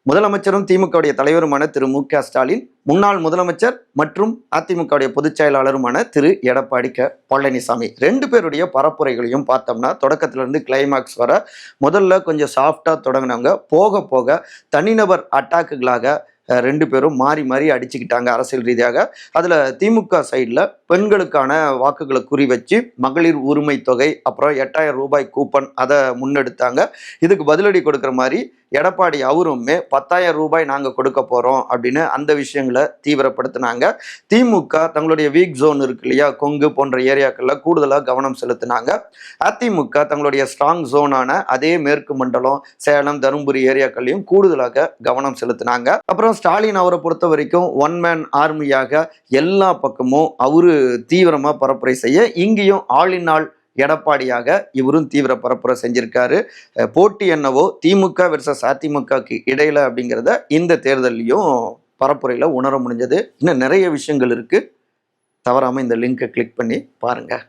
முதலமைச்சரும் திமுகவுடைய தலைவருமான திரு மு.க. ஸ்டாலின், முன்னாள் முதலமைச்சர் மற்றும் அதிமுகவுடைய பொதுச் செயலாளருமான திரு எடப்பாடி பழனிசாமி 2 பேருடைய பரப்புரைகளையும் பார்த்தோம்னா தொடக்கத்திலிருந்து கிளைமாக்ஸ் வர முதல்ல கொஞ்சம் சாஃப்டா தொடங்கினவங்க போக போக தனிநபர் அட்டாக்குகளாக 2 பேரும் மாறி மாறி அடிச்சுக்கிட்டாங்க அரசியல் ரீதியாக. அதில் திமுக சைடில் பெண்களுக்கான வாக்குகளை குறி வச்சு மகளிர் உரிமை தொகை, அப்புறம் 8000 ரூபாய் கூப்பன் அதை முன்னெடுத்தாங்க. இதுக்கு பதிலடி கொடுக்குற மாதிரி எடப்பாடி அவருமே 10,000 ரூபாய் நாங்கள் கொடுக்க போகிறோம் அப்படின்னு அந்த விஷயங்களை தீவிரப்படுத்தினாங்க. திமுக தங்களுடைய வீக் ஜோன் இருக்கு இல்லையா, கொங்கு போன்ற ஏரியாக்களில் கூடுதலாக கவனம் செலுத்தினாங்க. அதிமுக தங்களுடைய ஸ்ட்ராங் ஜோனான அதே மேற்கு மண்டலம், சேலம், தருமபுரி ஏரியாக்கள்லையும் கூடுதலாக கவனம் செலுத்தினாங்க. அப்புறம் ஸ்டாலின் அவரை பொறுத்த வரைக்கும் ஒன் மேன் ஆர்மியாக எல்லா பக்கமும் அவரு தீவிரமா பரப்புரை செய்ய, இங்கேயும் ஆல் இன் ஆல் எடப்பாடியாக இவரும் தீவிர பரப்புரை செஞ்சிருக்காரு. போட்டி என்னவோ திமுக வெர்சஸ் அதிமுகக்கு இடையில அப்படிங்கிறத இந்த தேர்தலையும் பரப்புரையில உணர முடிஞ்சது. இன்னும் நிறைய விஷயங்கள் இருக்கு. தவறாம இந்த லிங்கை கிளிக் பண்ணி பாருங்க.